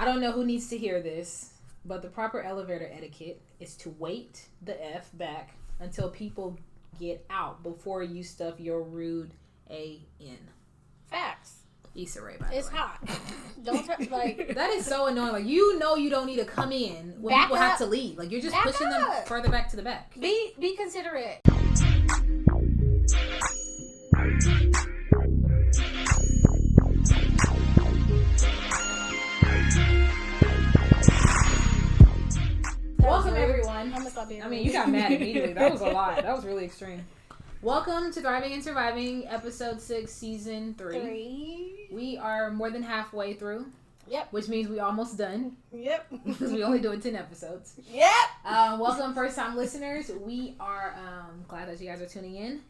I don't know who needs to hear this, but the proper elevator etiquette is to wait the F back until people get out before you stuff your rude A in. Facts. Issa Rae, by the way. It's hot. Don't touch, like... That is so annoying. Like, you know you don't need to come in when people have to leave. Like, you're just pushing them further back to the back. Be considerate. Welcome, everyone. I mean, you got mad immediately. That was a lot. That was really extreme. Welcome to Thriving and Surviving, Episode 6, Season 3. We are more than halfway through. Yep. Which means we almost done. Yep. Because we only doing 10 episodes. Yep. Welcome, first-time listeners. We are glad that you guys are tuning in.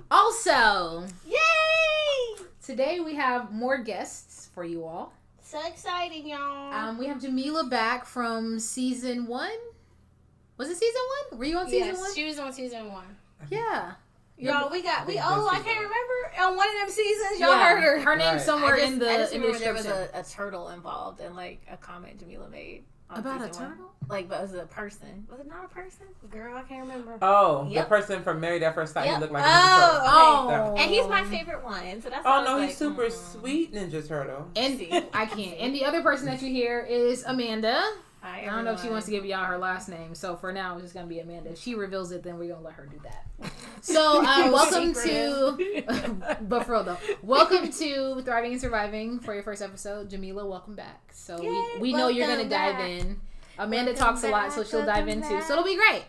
Also, yay! Today we have more guests for you all. So exciting, y'all. We have Jamila back from Season 1. Was it Season 1? Were you on Season 1? Yes, she was on Season 1. Yeah. Y'all, I can't remember. On one of them seasons, y'all heard her. Her name's somewhere in the remember description. there was a turtle involved and like a comment Jamila made. About a turtle? Like, but it was a person. Was it not a person? Girl, I can't remember. Oh, the person from Married at First Sight who looked like a Ninja Turtle. Okay. And he's my favorite one. So that's he's super sweet Ninja Turtle. And I can't. And the other person that you hear is Amanda. Hi, I don't know if she wants to give y'all her last name. So for now, it's just going to be Amanda. If she reveals it, then we're going to let her do that. So welcome to, but for real though, welcome to Thriving and Surviving for your first episode. Jamila, welcome back. So we know you're going to dive in. Amanda talks a lot, so she'll dive in too. So it'll be great.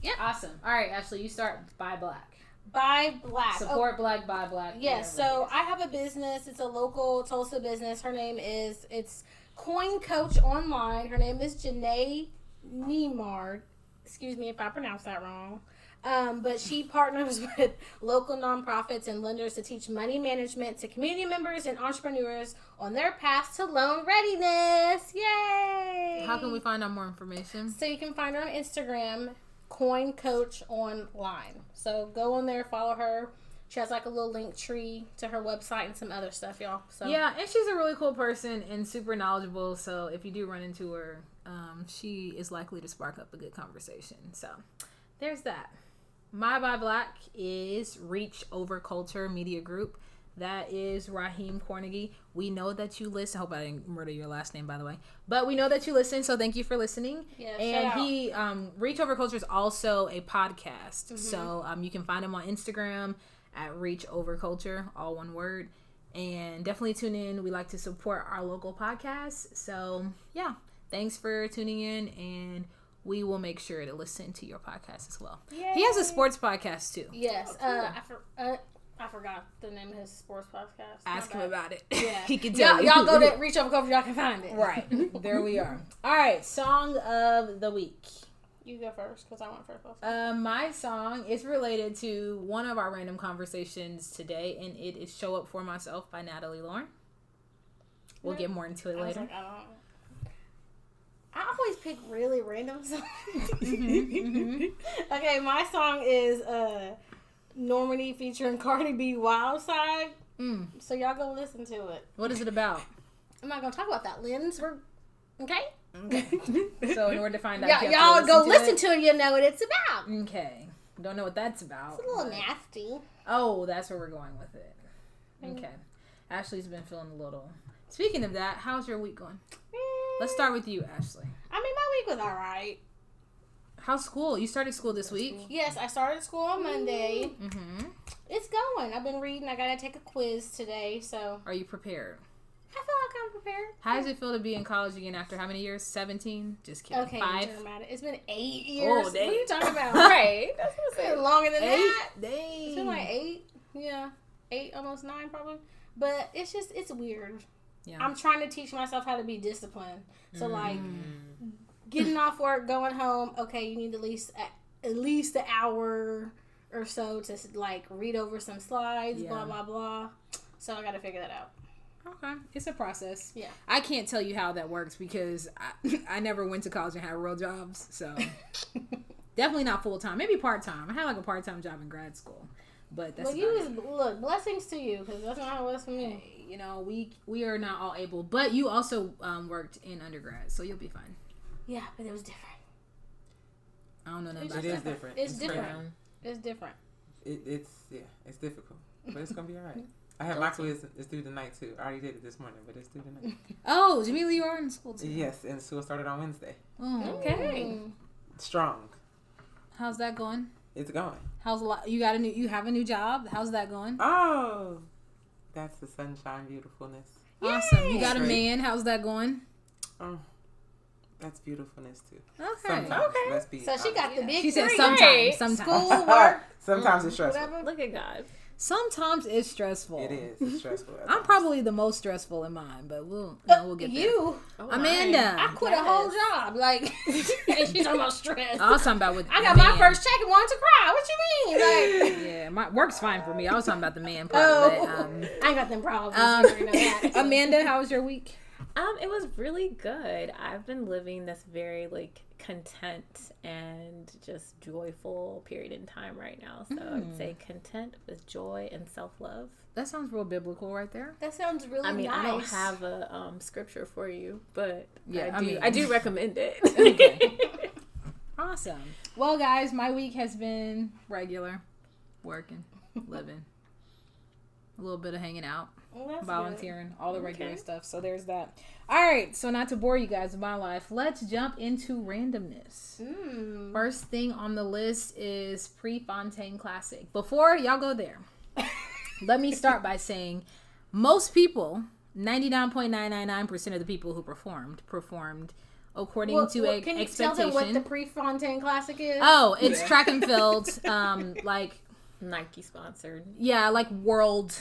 Yeah. Awesome. All right, Ashley, you start. Buy Black. Buy Black. Support Black, buy Black. Yes. So I have a business. It's a local Tulsa business. Her name is, it's Coin Coach Online. Her name is Janae Nemard. Excuse me if I pronounce that wrong. But she partners with local nonprofits and lenders to teach money management to community members and entrepreneurs on their path to loan readiness. Yay! How can we find out more information? So you can find her on Instagram, Coin Coach Online. So go on there, follow her. She has like a little link tree to her website and some other stuff, y'all. So yeah, and she's a really cool person and super knowledgeable. So if you do run into her, she is likely to spark up a good conversation. So there's that. My Buy Black is Reach Over Culture Media Group. That is Raheem Cornegie. We know that you listen. I hope I didn't murder your last name, by the way. But we know that you listen, so thank you for listening. Yeah, and Reach Over Culture is also a podcast. Mm-hmm. So you can find him on Instagram at Reach Over Culture, all one word. And definitely tune in. We like to support our local podcasts. So yeah, thanks for tuning in, and we will make sure to listen to your podcast as well. Yay. He has a sports podcast too. Yes. I forgot the name of his sports podcast. Ask him about it. Yeah. He can tell you. Y'all go to Reach Over Culture. Y'all can find it. Right. There we are. All right. Song of the week. You go first because I went first. My song is related to one of our random conversations today, and it is "Show Up For Myself" by Natalie Lauren. We'll get more into it later. I always pick really random songs. Okay, my song is Normandy featuring Cardi B, Wild Side. So y'all go listen to it. What is it about? I'm not going to talk about that, Lens. Okay? So in order to find out, y'all go listen to it, you know what it's about. Okay. Don't know what that's about. It's a little nasty. Oh, that's where we're going with it. Okay. Ashley's been feeling a little... Speaking of that, how's your week going? Let's start with you, Ashley. I mean, my week was all right. How's school? You started school this week? Yes, I started school on Monday. Mm-hmm. It's going. I've been reading. I got to take a quiz today, so... Are you prepared? I feel like I'm prepared. How does it feel to be in college again after how many years? 17? Just kidding. Okay, 5? It's been 8 years. Oh, dang. What are you talking about? Right. That's what I'm saying. Longer than 8? that. Dang. It's been like 8. Yeah. 8, almost 9 probably. But it's weird. Yeah. I'm trying to teach myself how to be disciplined. So like getting off work, going home, okay, you need at least an hour or so to like read over some slides, blah blah blah. So I got to figure that out. Okay. It's a process. Yeah. I can't tell you how that works because I never went to college and had real jobs. So definitely not full time. Maybe part time. I had like a part time job in grad school. But that's look, blessings to you, because that's not how it was for me. You know, we are not all able, but you also worked in undergrad, so you'll be fine. Yeah, but it was different. I don't know nothing about It is different. It's different. It's different. It's difficult, but it's gonna be all right. I have my quiz. It's due tonight too. I already did it this morning, but it's due tonight. Oh, Jamila, you are in school too. Yes, and school started on Wednesday. Oh, Okay. Strong. how's that going? It's going. You have a new job? How's that going? Oh, that's the sunshine beautifulness. Awesome. You got a Great. man. How's that going? Oh, that's beautifulness too. Okay. Sometimes, let's be So she got the honest. big She said three. sometimes. Sometimes. School, work, Sometimes it's stressful. whatever. Look at God. Sometimes it's stressful. It is. It's stressful. at I'm times. probably the most stressful in mine, but we'll get there. You. Oh, Amanda. I quit a whole job. Like, and she's talking about stress. I was talking about with I the got my man. first check and wanted to cry. What you mean? Like, Yeah, my work's fine for me. I was talking about the man part. oh, But, I ain't got them problems. You already know that. Amanda, how was your week? It was really good. I've been living this very content and just joyful period in time right now. So I'd say content with joy and self-love. That sounds real biblical right there. That sounds really I mean, nice. I don't have a scripture for you, but Yeah, I do recommend it. Okay. Awesome. Well, guys, my week has been regular, working, living, a little bit of hanging out, Well, that's volunteering, all the regular Okay. stuff. So there's that. All right. So not to bore you guys with my life, let's jump into randomness. good. First thing on the list is Prefontaine Classic. Before y'all go there, let me start by saying most people, 99.999% of the people who performed according to can you expectation. tell them what the Prefontaine Classic is? Oh, it's track and field, like Nike sponsored. like world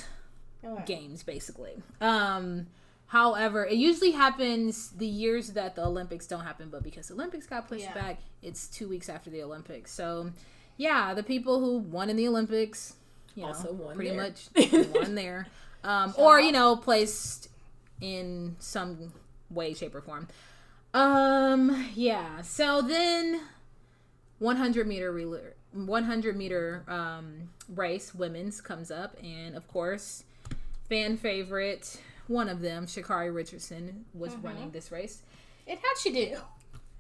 Okay. games, basically. However, it usually happens the years that the Olympics don't happen, but because the Olympics got pushed back, it's 2 weeks after the Olympics. So, yeah, the people who won in the Olympics, Also won pretty there. much won there, or placed in some way, shape, or form. Yeah. So then, 100 meter race, women's comes up, and of course, fan favorite, one of them, Sha'Carri Richardson, was running this race. And how'd she do?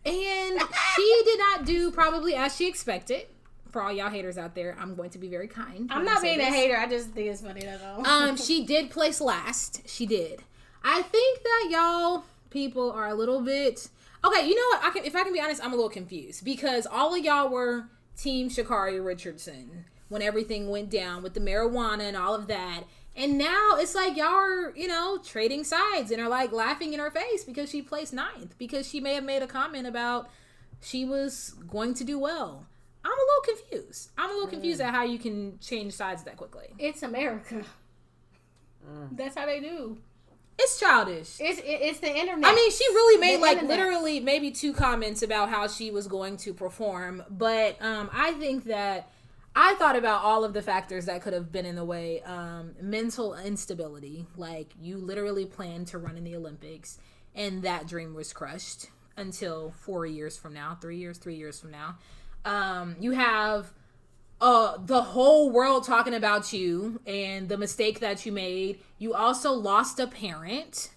And she did not do probably as she expected. For all y'all haters out there, I'm going to be very kind. I'm when I not say being a this. hater. I just think it's funny. That's all. She did place last. She did. I think that y'all people are a little bit okay. You know what? If I can be honest, I'm a little confused because all of y'all were Team Sha'Carri Richardson when everything went down with the marijuana and all of that, and now it's like y'all are trading sides and are like laughing in her face because she placed ninth because she may have made a comment about she was going to do well. I'm a little confused. I'm a little confused at how you can change sides that quickly. It's America. That's how they do. It's childish. It's the internet. I mean, she really made The internet. literally maybe 2 comments about how she was going to perform, but I think that I thought about all of the factors that could have been in the way. Mental instability, like you literally planned to run in the Olympics, and that dream was crushed until 3 years from now. You have the whole world talking about you and the mistake that you made. You also lost a parent,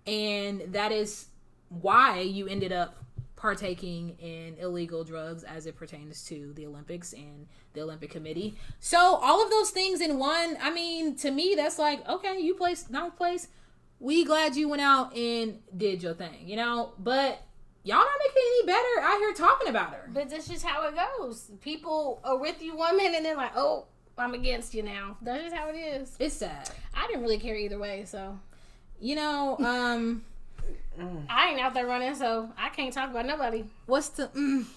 and that is why you ended up partaking in illegal drugs as it pertains to the Olympics and the Olympic Committee. So all of those things in one, I mean, to me, that's like, okay, you placed 9th place. We glad you went out and did your thing, but y'all not making it any better out here talking about her. But that's just how it goes. People are with you one minute and then like, oh, I'm against you now. That's just how it is. It's sad. I didn't really care either way, so. I ain't out there running, so I can't talk about nobody. What's the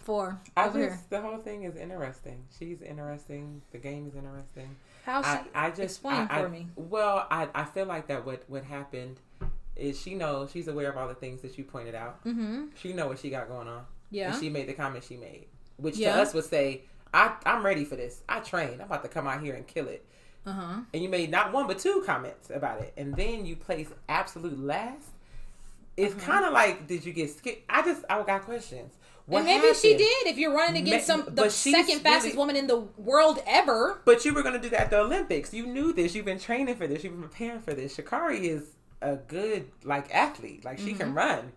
for over here? The whole thing is interesting. She's interesting. The game is interesting. How she explain for me? Well, I feel like that what happened is she's aware of all the things that you pointed out. Mm-hmm. She know what she got going on. Yeah. And she made the comment she made, which to us would say, I'm ready for this. I trained. I'm about to come out here and kill it. And you made not 1 but 2 comments about it, and then you place absolute last. it's kind of like, did you get scared? I got questions. What and maybe happened? she did. If you're running against the second fastest woman in the world ever. But you were going to do that at the Olympics. You knew this. You've been training for this. You've been preparing for this. Sha'Carri is a good athlete. Like, she can run.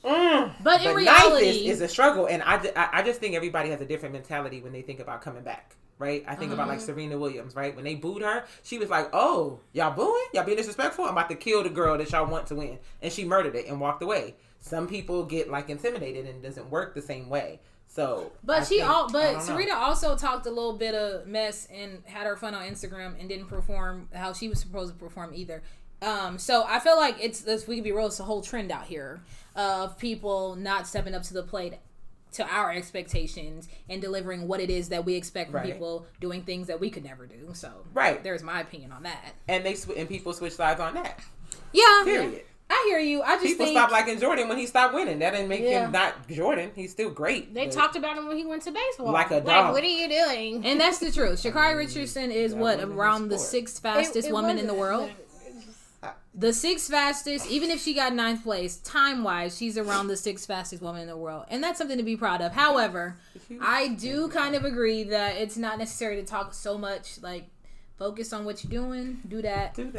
But in reality, is a struggle, and I just think everybody has a different mentality when they think about coming back. Right? I think about like Serena Williams, right? When they booed her, she was like, "Oh, y'all booing? Y'all being disrespectful? I'm about to kill the girl that y'all want to win." And she murdered it and walked away. Some people get like intimidated and it doesn't work the same way. So, Serena also talked a little bit of mess and had her fun on Instagram and didn't perform how she was supposed to perform either. So I feel like we can be real, it's a whole trend out here of people not stepping up to the plate to our expectations and delivering what it is that we expect from people, doing things that we could never do. So there's my opinion on that. And people switch sides on that. Yeah. Period. I hear you. I just people stopped liking Jordan when he stopped winning. That didn't make him not Jordan. He's still great. They talked about him when he went to baseball. Like a dog. Like, what are you doing? And that's the truth. Sha'Carri Richardson is around the 6th fastest woman in the world. The 6th fastest, even if she got 9th place, time-wise, she's around the 6th fastest woman in the world. And that's something to be proud of. However, I do kind of agree that it's not necessary to talk so much, like, focus on what you're doing, do that, and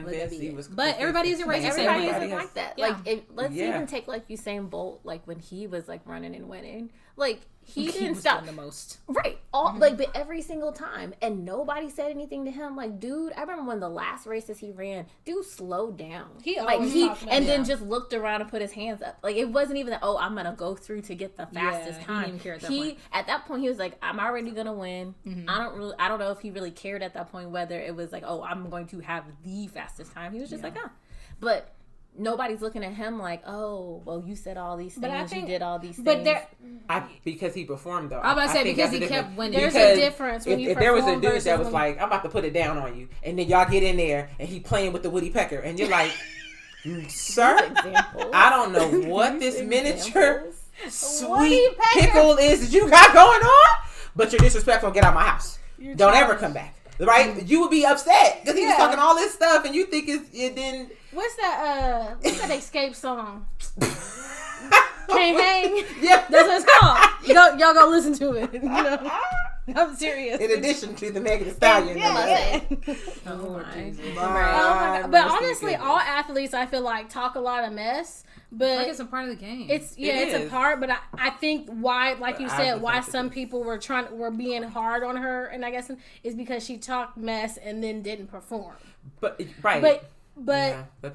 then see what's going. But everybody isn't racing the same way. Everybody isn't like that. Yeah. Like, let's even take, like, Usain Bolt, like, when he was, like, running and winning. Like, he didn't stop. The most. Right. But every single time. And nobody said anything to him. Like, dude, I remember when the last races he ran, dude slowed down. Then just looked around and put his hands up. Like, it wasn't even that, I'm going to go through to get the fastest time. He didn't even care at that point. At that point, he was like, I'm already going to win. I don't know if he really cared at that point, whether it was like, I'm going to have the fastest time. He was just like, But nobody's looking at him like, you said all these things, you did all these things. Because he performed, though. I was about to say, because he kept winning. There's a difference when if there was a dude that was like, I'm about to put it down on you, and then y'all get in there, and he playing with the Woody Pecker, and you're like, sir, I don't know what this miniature sweet pickle is that you got going on, but you're disrespectful, get out of my house. Don't ever come back. Right? You would be upset because he was talking all this stuff, and you think it didn't. What's that Escape song? Can't hang. Yeah, that's what it's called. Y'all go listen to it. You know, I'm serious. In addition to the Megan Thee Stallion. Oh my God. But honestly, all athletes, I feel like, talk a lot of mess. But like it's a part of the game. It's a part. But I think why, like you said, why some people were being hard on her, and I guess is because she talked mess and then didn't perform. But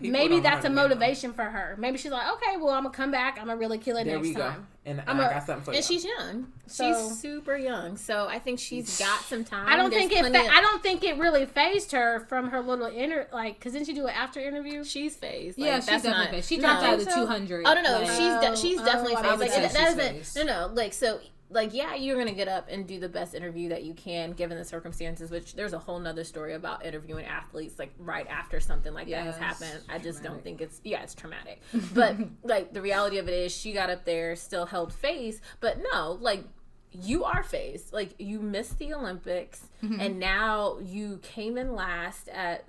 maybe that's a motivation for her. Maybe she's like, okay, well, I'm gonna come back. I'm gonna really kill it next time. And I got something for you. And she's young. She's super young. So I think she's got some time. I don't think it really phased her from her little because didn't she do an after interview? She's phased. Yeah, she's definitely phased. She dropped out of the 200. Oh no, she's definitely phased. Like that doesn't. No. Like so. Like, yeah, you're going to get up and do the best interview that you can given the circumstances, which there's a whole nother story about interviewing athletes, like, right after something like that has happened. I just don't think it's traumatic. But, like, the reality of it is she got up there, still held face, but no, like, you are phased. Like, you missed the Olympics, and now you came in last at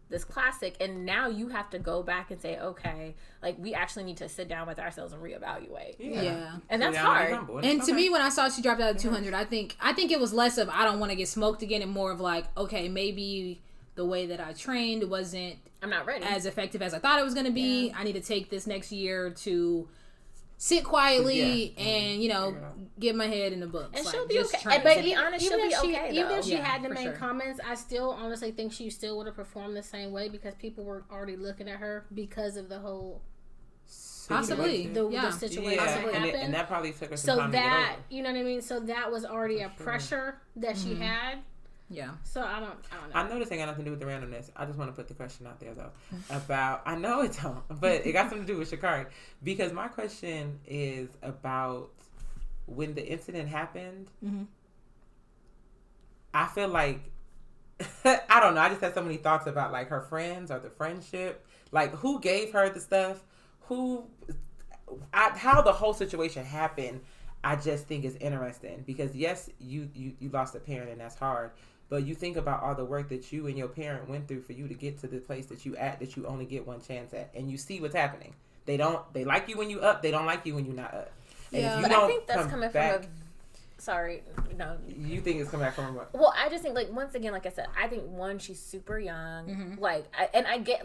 this classic, and now you have to go back and say, okay, like, we actually need to sit down with ourselves and reevaluate. Yeah. And that's hard. And to me, when I saw she dropped out of 200, I think it was less of I don't want to get smoked again and more of like, okay, maybe the way that I trained wasn't I'm not ready as effective as I thought it was going to be. I need to take this next year to sit quietly and, get my head in the books. And like, she'll be just okay. But to be honest, she'll be okay, even if she Yeah, had to for make sure. comments, I still honestly think she still would have performed the same way because people were already looking at her because of the whole Possibly. the situation that happened. And that probably took her So some time to get over. you know what I mean? So that was already a pressure that she had. Yeah. So I don't know. I know this ain't got nothing to do with the randomness. I just want to put the question out there though about. I know it don't, but it got something to do with Sha'Carri because my question is about when the incident happened. I feel like I don't know. I just had so many thoughts about like her friends or the friendship. Like who gave her the stuff? How the whole situation happened. I just think is interesting because yes, you lost a parent and that's hard. But you think about all the work that you and your parent went through for you to get to the place that you at, that you only get one chance at, and you see what's happening. They like you when you up. They don't like you when you're not up. And if you but don't I think that's coming back, from sorry, no. You think it's coming back from what? Well, I just think, like, once again, like I said, I think one, she's super young, like, I get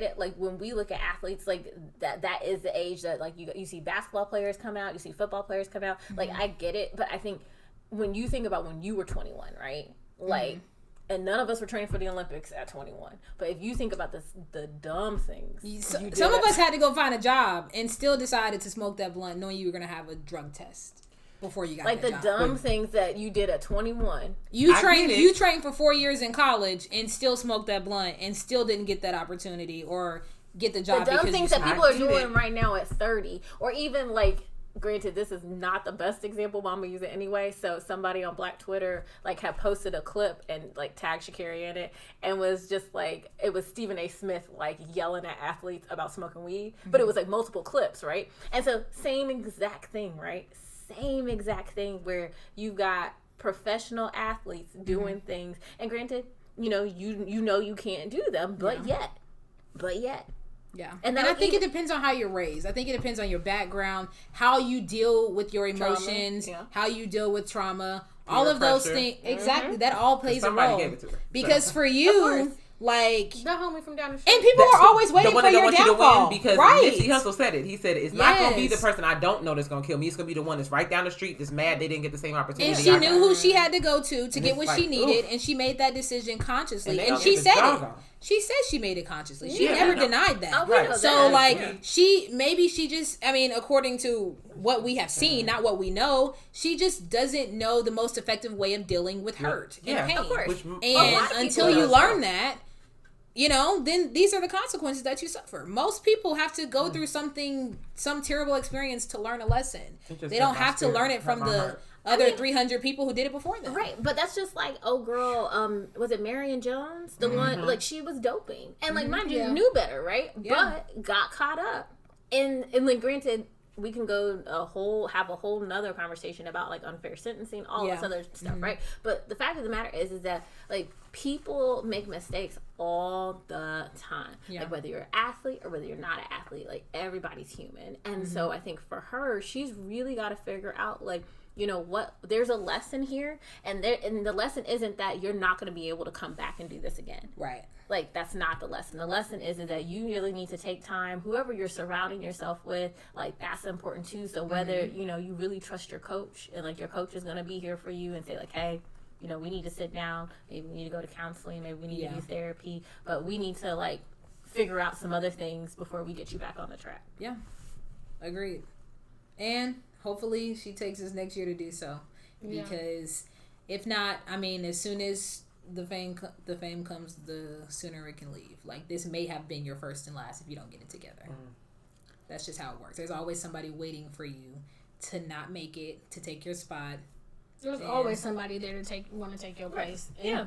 it, like, when we look at athletes, like, that is the age that, like, you see basketball players come out, you see football players come out, like, I get it, but I think when you think about when you were 21, right, like, and none of us were training for the Olympics at 21. But if you think about the dumb things. Some of us had to go find a job and still decided to smoke that blunt knowing you were going to have a drug test before you got like that the job. dumb things that you did at 21. You trained for 4 years in college and still smoked that blunt and still didn't get that opportunity or get the job. The dumb things that people are doing right now at 30, or even like, granted, this is not the best example, but I'm gonna use it anyway. So somebody on Black Twitter like had posted a clip and like tagged Sha'Carri in it, and was just like, it was Stephen A. Smith like yelling at athletes about smoking weed, but it was like multiple clips, right? And so same exact thing, right? Same exact thing where you got professional athletes doing things, and granted, you know you can't do them, but yet. Yeah. And I think it depends on how you're raised. I think it depends on your background, how you deal with your emotions, how you deal with trauma, all of those things. Exactly. That all plays a role. Gave it to her. Because for you, like, the homie from down the street. and people are always waiting for your downfall. Because Nipsey Hussle said it. He said, it's not going to be the person I don't know that's going to kill me. It's going to be the one that's right down the street that's mad they didn't get the same opportunity. And she knew who she had to go to get what she needed, and she made that decision consciously. And she said it. She said she made it consciously. She never denied that. Right. So, like, she just, I mean, according to what we have seen, not what we know, she just doesn't know the most effective way of dealing with hurt and pain. Of course. And until you learn that, you know, then these are the consequences that you suffer. Most people have to go through some terrible experience to learn a lesson. They don't have to learn it from the other 300 people who did it before them. Right, but that's just like, oh girl, was it Marion Jones? The one, like, she was doping. And like, mind you, knew better, right? Yeah. But got caught up. And like, granted, we can have a whole nother conversation about like unfair sentencing, all this other stuff, right? But the fact of the matter is that like, people make mistakes all the time. Like, whether you're an athlete or whether you're not an athlete, like, everybody's human. And so I think for her, she's really got to figure out, like, you know what, there's a lesson here, and the lesson isn't that you're not going to be able to come back and do this again. Right. Like, that's not the lesson. The lesson is that you really need to take time. Whoever you're surrounding yourself with, like, that's important too. So whether, you know, you really trust your coach, and like, your coach is going to be here for you and say like, hey, you know, we need to sit down, maybe we need to go to counseling, maybe we need to use therapy, but we need to like figure out some other things before we get you back on the track. Yeah. Agreed. And hopefully she takes this next year to do so, because if not, I mean, as soon as the fame comes, the sooner it can leave. Like, this may have been your first and last if you don't get it together. That's just how it works. There's always somebody waiting for you to not make it, to take your spot. There's always somebody there to want to take your place. Yeah,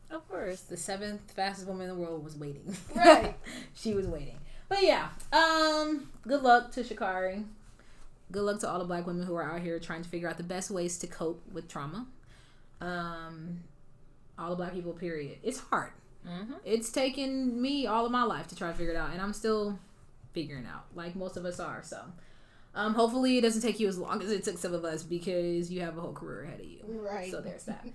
of course. The 7th fastest woman in the world was waiting. Right. She was waiting. But yeah, good luck to Sha'Carri. Good luck to all the Black women who are out here trying to figure out the best ways to cope with trauma. All the Black people, period. It's hard. It's taken me all of my life to try to figure it out, and I'm still figuring out, like most of us are. So hopefully it doesn't take you as long as it took some of us, because you have a whole career ahead of you. Right. So there's that.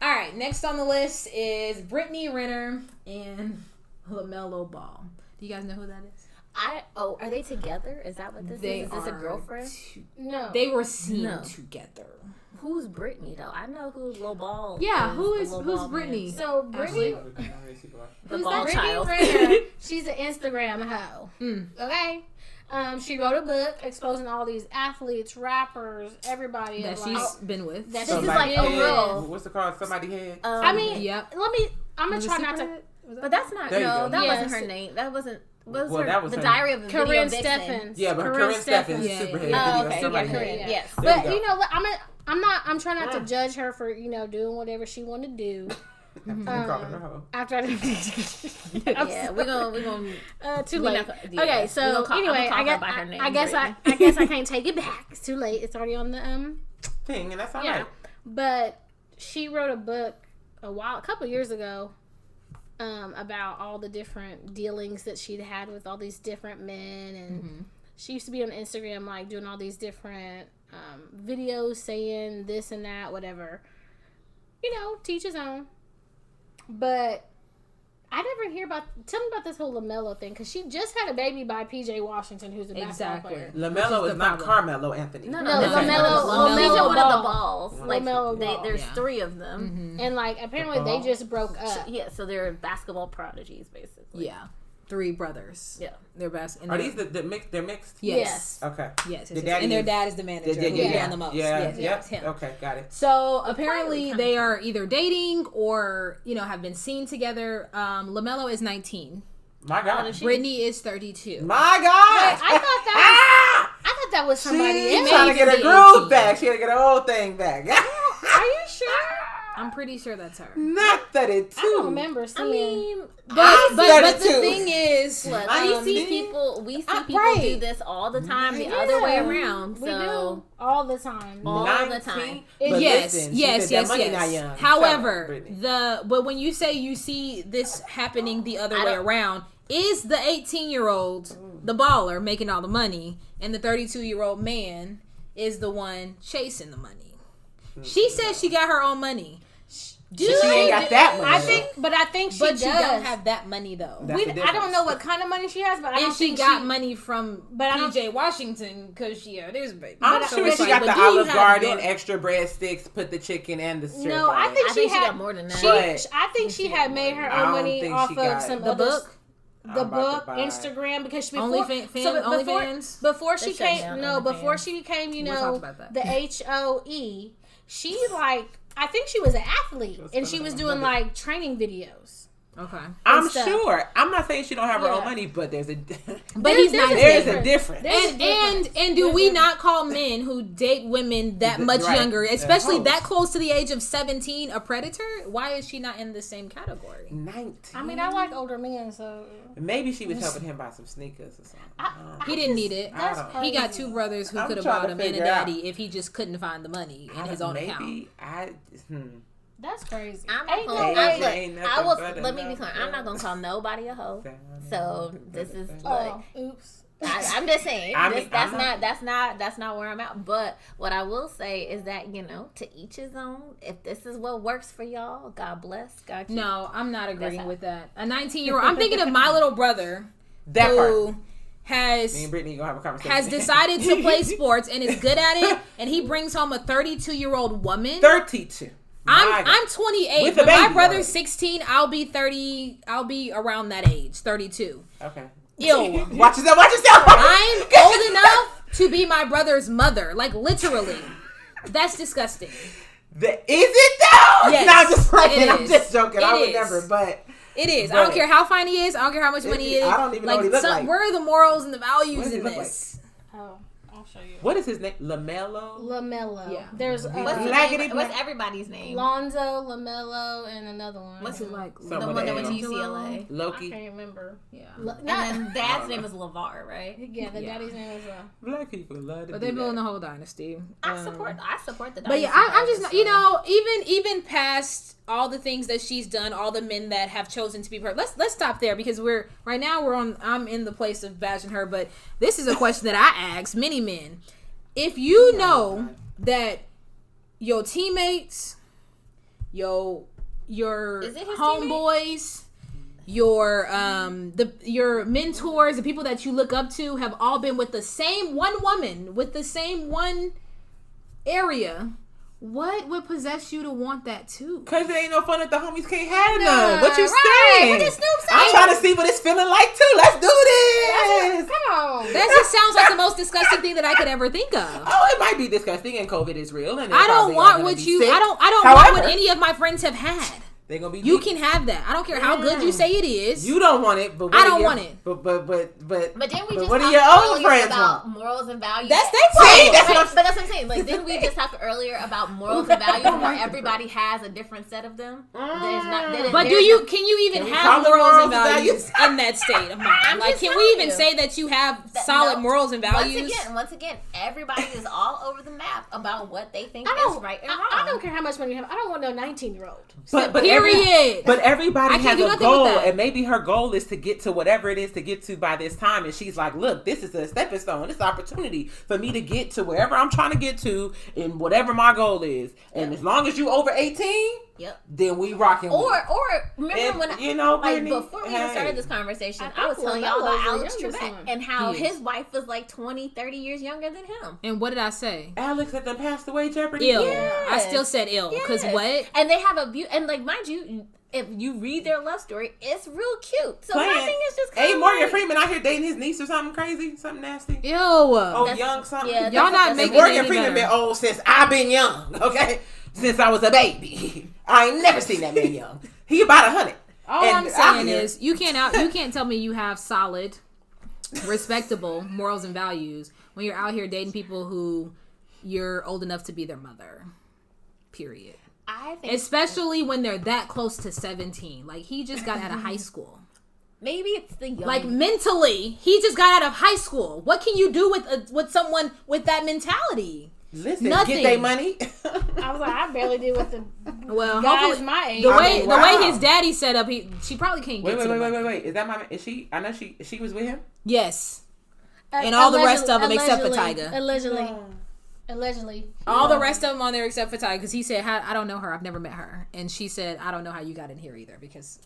All right, next on the list is Brittany Renner and LaMelo Ball. Do you guys know who that is? Are they together? Is that what this is? Is this a girlfriend? No. They were seen together. Who's Brittany though? I know who's Lil Ball. Yeah, who's Brittany? So Brittany, the Ball child. Renner, she's an Instagram hoe. Okay. She wrote a book exposing all these athletes, rappers, everybody that she's been with. That she's like a girl. What's it called? Somebody head. I mean, I'm gonna try not to. But that's not. That wasn't her name. That wasn't. That was the Diary of the Video Vixen. Stephens. Yeah, but Corinne Stephens superhead. Okay. Yes. But you know, I'm trying not to judge her for, you know, doing whatever she want to do. After I yeah, we're gonna too late. Okay, so anyway, I guess I can't take it back. It's too late. It's already on the thing, and that's all right. But she wrote a book a couple years ago, about all the different dealings that she'd had with all these different men, and she used to be on Instagram, like, doing all these different videos saying this and that, whatever. You know, teach his own. But I never hear about. Tell me about this whole LaMelo thing, because she just had a baby by PJ Washington, who's a basketball player. LaMelo is not Carmelo Anthony. No, LaMelo. These are one of the balls. Like, LaMelo there's 3 of them, and like apparently they just broke up. Yeah, so they're basketball prodigies, basically. Yeah. 3 brothers. Yeah. They're Are these the mixed? They're mixed? Yes. Okay. Yes. And their dad is the manager. Yeah. On the most. Yeah. Yes, him. Okay, got it. So apparently they are either dating or, have been seen together. LaMelo is 19. My God. Brittany is 32. My God. Wait, I thought that was somebody else. She's trying to get her groove back. She got to get her old thing back. Are you sure? I'm pretty sure that's her. Not 32. I don't remember seeing. But the thing is, look, we see people do this all the time, the other way around. So. We do all the time. All the time. Yes. However, but when you say you see this happening the other way around, is the 18-year-old the baller making all the money, and the 32-year-old man is the one chasing the money? She says she got her own money. She ain't got that money. I think she does. She don't have that money though. I don't know what kind of money she has, but she got money from PJ Washington because there's baby. I'm sure she got the Olive Garden, extra breadsticks, put the chicken and the syrup. No, I think she got more than that. I think she had made her own money off of some the book. The book, Instagram, because OnlyFans. Before she became, the HOE. She I think she was an athlete, and she was doing like training videos. Okay, I'm sure. I'm not saying she don't have her own money, but there's a difference. And do we not call men who date women that much younger, especially that close to the age of 17, a predator? Why is she not in the same category? 19. I mean, I like older men, so maybe she was helping him buy some sneakers or something. He didn't need it. He got 2 brothers who could have bought him and a daddy if he just couldn't find the money in his own account. That's crazy. Let me be clear. I'm not gonna call nobody a hoe. So this is like, oops. I'm just saying. That's not where I'm at. But what I will say is that to each his own. If this is what works for y'all, God bless. God keep. No, I'm not agreeing with that. A 19-year-old. I'm thinking of my little brother has me and Brittany gonna have a conversation. Has decided to play sports and is good at it, and he brings home a 32-year-old woman. 32. I'm 28. When my brother's 16, I'll be 30. I'll be around that age, 32. Okay. Yo, watch yourself. I'm old enough to be my brother's mother, like literally. That's disgusting. Is it though? Yes, no, I'm just playing. I'm just joking. I would never, but. It is. I don't care how fine he is. I don't care how much money he is. I don't even know what he looks like. Where are the morals and the values in this? Oh, I'll show you. What is his name? LaMelo? Yeah. There's what's everybody's name? Lonzo, LaMelo, and another one. What's it like? The one that went to UCLA. Loki. I can't remember. Yeah. And then dad's name is LeVar, right? Yeah, the daddy's name is Black people love to. But they're building a whole dynasty. I support the dynasty. But yeah, I'm just even past all the things that she's done, all the men that have chosen to be perfect. Let's stop there because I'm in the place of bashing her, but this is a question that I ask many men. If you know that your teammates, your homeboys, your mentors, the people that you look up to have all been with the same one woman, with the same one area, what would possess you to want that too? Because it ain't no fun if the homies can't have none. What you saying? What is Snoop saying? I'm trying to see what it's feeling like too. Let's do this. Come on. That just sounds like the most disgusting thing that I could ever think of. Oh, it might be disgusting, and COVID is real. And I don't want what you. I don't want what any of my friends have had. They're gonna be. You can have that. I don't care how good you say it is. You don't want it, but I don't want it. But then we just what do your own friends about want? morals and values. That's their problem. But that's what I'm saying. Like, didn't we just talk earlier about morals and values, where everybody has a different set of them? But can you even have morals and values in that state of mind? Like, can we even say that you have solid morals and values? Once again, everybody is all over the map about what they think is right and wrong. I don't care how much money you have. I don't want no 19-year-old. But period. But everybody has a goal, and maybe her goal is to get to whatever it is to get to by this time. And she's like, "Look, this is a stepping stone. This is an opportunity for me to get to wherever I'm trying to get to, and whatever my goal is. And as long as you over 18, then we rocking. Or remember when Brittany, before we even started this conversation, I was telling y'all about Alex Trebek and how his wife was like 20, 30 years younger than him. And what did I say? Alex had them passed away, Jeopardy. Ill. Yes. I still said ill because what? And they have a and like mind you, if you read their love story, it's real cute. So my thing is just Morgan Freeman out here dating his niece or something crazy, something nasty. Ew. Young something. Yeah, y'all not making Morgan Freeman been old since I've been young. Okay, since I was a baby. I ain't never seen that man young. He about 100. All I'm saying is you can't tell me you have solid, respectable morals and values when you're out here dating people who you're old enough to be their mother. Period. I think especially when they're that close to 17. Like, he just got out of high school. Maybe it's the young. Like, mentally, he just got out of high school. What can you do with someone with that mentality? Listen, nothing. Get their money. I was like, I barely did with the guys my age. The way his daddy set up, she probably can't get Wait. Is that my? Is she? I know she was with him. Yes. And all the rest of them except for Tyga. Allegedly. All the rest of them on there except for Tyga, because he said, I don't know her. I've never met her. And she said, I don't know how you got in here either, because,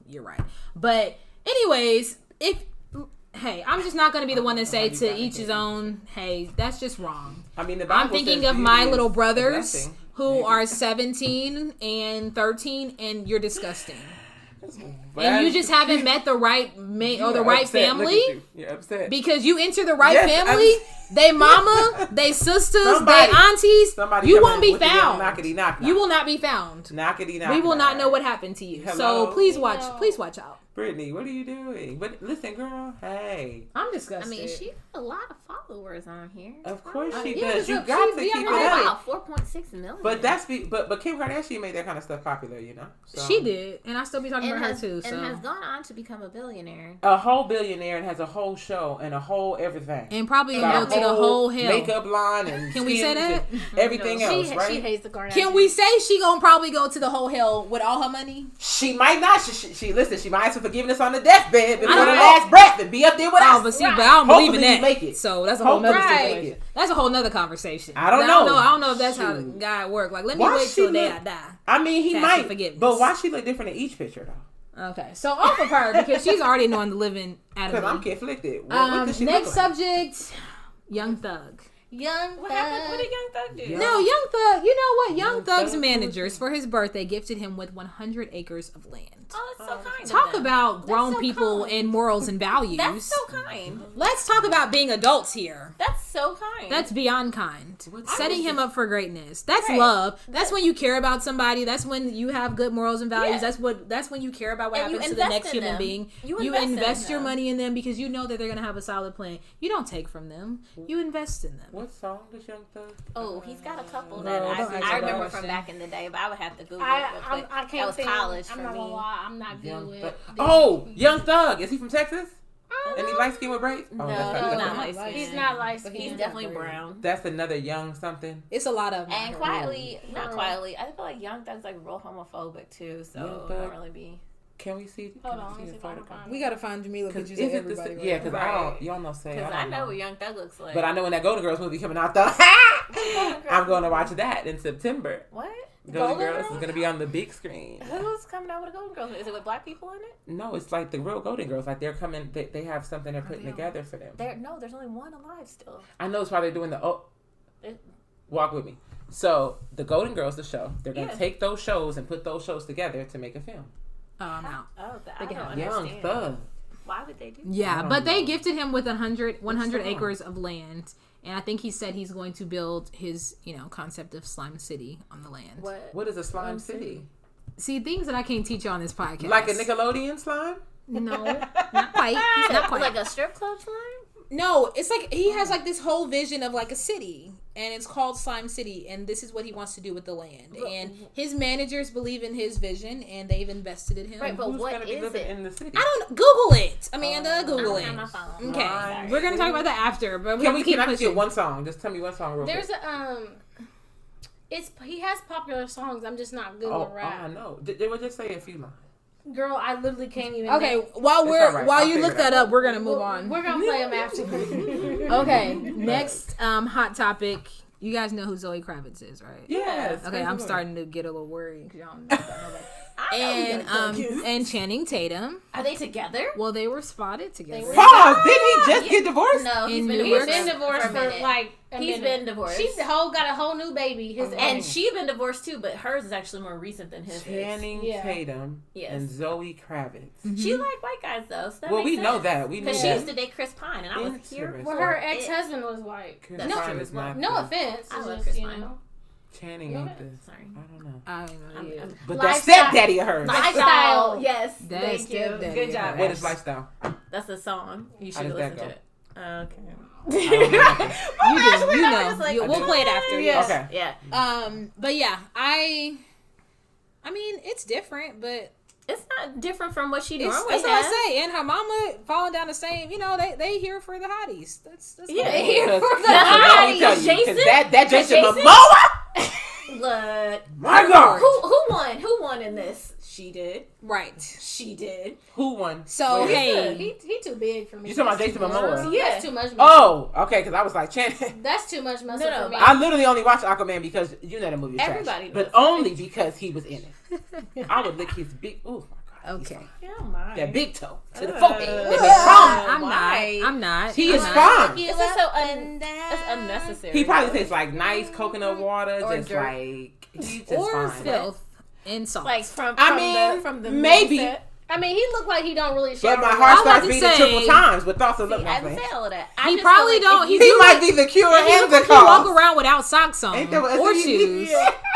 you're right. But anyways, hey, I'm just not going to be the one to say to each his own, hey, that's just wrong. I mean, I'm thinking of my little brothers who are 17 and 13, and you're disgusting. And you just haven't met the right mate or the right family. You're upset because you enter the right family. They mama, they sisters, they aunties. You won't be found. You will not be found. We will not know what happened to you. Hello? So please watch out. Brittany, what are you doing? But listen, girl, hey. I'm disgusted. I mean, she has a lot of followers on here. Of course she does. You got to keep it up. Wow, 4.6 million. But but Kim Kardashian made that kind of stuff popular, So. She did, and I still be talking about her too. And has gone on to become a billionaire. A whole billionaire, and has a whole show and a whole everything. And probably go to the whole hell. Makeup line and can we say that? Everything else, right? She hates the Kardashians. Can we say she gonna probably go to the whole hell with all her money? She might not. She listen. She might ask for forgiveness on the deathbed before the last breath and be up there with us. But see, but I don't believe in that. Make it. So that's a whole nother situation. That's a whole nother conversation. I don't know. I don't know if that's how God work. Like, let me wait till the day I die. I mean, he might. But why she look different in each picture though? Okay, so off of her because she's already knowing the living out of me. Because I'm conflicted. Next subject, Young Thug. What happened? What did Young Thug do? No, Young Thug. You know what? Young Thug's managers for his birthday gifted him with 100 acres of land. Oh, that's so kind. Talk about grown people and morals and values. That's so kind. Let's talk about being adults here. That's so kind. That's beyond kind. Setting him up for greatness. That's love. That's when you care about somebody. That's when you have good morals and values. Yeah. That's when you care about what happens to the next human being. You invest your money in them because you know that they're gonna have a solid plan. You don't take from them. You invest in them. What song does Young Thug? Oh, he's got a couple that I remember from back in the day, but I would have to Google it. I can't. That was college for me. I'm not gonna lie. I'm not good with. Young Thug. Is he from Texas? And he light skin with braids? No, he's not light skin. He's not light skin. He's definitely brown. That's another young something. It's a lot of them. And quietly, not quietly, I feel like Young Thug's like real homophobic too, so it don't really be. Can we see? Hold on, let me see if I can find. We gotta find Jamila pictures of everybody. Yeah, because y'all don't say. Because I know what Young Thug looks like. But I know when that Golden Girls movie coming out though. I'm going to watch that in September. What? Golden Girls is going to be on the big screen. Who's coming out with a Golden Girls? Is it with black people in it? No, it's like the real Golden Girls. Like they're coming. They have something they're putting together for them. There's only one alive still. I know it's why they're doing walk with me. So the Golden Girls, the show, they're going to take those shows and put those shows together to make a film. Oh, I'm out. I don't understand. Young Thug. Why would they do that? Yeah, but they gifted him with 100 acres of land. And I think he said he's going to build his, concept of slime city on the land. What is a slime city? See, things that I can't teach you on this podcast. Like a Nickelodeon slime? No, not quite. Not quite. Like a strip club slime? No, it's like he has like this whole vision of like a city, and it's called Slime City, and this is what he wants to do with the land. And his managers believe in his vision, and they've invested in him. Right, but Who's what gonna be is living it? in the city? I don't Google it, Amanda. Google it. Okay, we're gonna talk about that after. But Can I just get one song? Just tell me one song real There's quick. he has popular songs. I'm just not good Oh, with rap. I know. They would just say a few lines. Girl, I literally can't even. Okay, name- while all right. I'll you figure look it that out. up, we're gonna move on. We're gonna play them after. Okay, next hot topic. You guys know who Zoe Kravitz is, right? Yes. Okay, I'm starting to get a little worried because y'all know and Channing Tatum. Are they together? Well, they were spotted together. Pause. Did he just get divorced? No, he's In been New divorced. York? He's been divorced a for minute. like. He's been divorced. She's got a whole new baby. And she's been divorced too, but hers is actually more recent than his. Channing Tatum and Zoe Kravitz. She like white guys though. So that Well, makes we know sense. that. We knew Because she used that. to date Chris Pine, and I was here. Well, her ex-husband was white. Chris That's Pine true is as well. not No the- offense. I It's love just, Chris you Pine. know. Channing Go ain't ahead. this. Sorry. I don't know. I don't know. But Lifestyle. that stepdaddy of hers. Lifestyle. Yes. That Thank is you. stepdaddy Good of job. hers. What is lifestyle? That's a song. You How should does listen that to it. Okay. You know. We'll play it after. Yes. Okay. Yeah. But yeah, I mean, it's different, but It's not different from what she that's normally what has. I say. And her mama falling down the same. You know, they here for the hotties. That's Yeah. what Here Because- for the that's what let me hotties. tell you, 'cause Jason? that Jason Jason? Momoa. Look. My God. Who won? Who won in this? She did. right. She did. Who won? So Wait, hey, He too big for me. You talking about Jason Momoa? Yeah. That's too much. Oh, okay. Because I was like, Channing. That's too much muscle No, for me. I literally only watched Aquaman because you know that movie is trash. Everybody but does. only because he was in it. I would lick his big. Oh my God. Okay. Yeah, my. That big toe to the forehead. That big I'm thumb. I'm not. He is I'm not. fine. This is so that's unnecessary. He probably tastes like nice coconut water, Or just dirt. like he's just Or fine. filth and salt. like from the maybe. movie set. I mean, he looked like he don't really shower. But my I heart was about starts to beating say- triple times with thoughts of See, looking I at didn't me. say all of that. He just probably feel like don't. if He you- He do might be the cure He and the look like he walk cause. around without socks on Ain't that what- or he- shoes.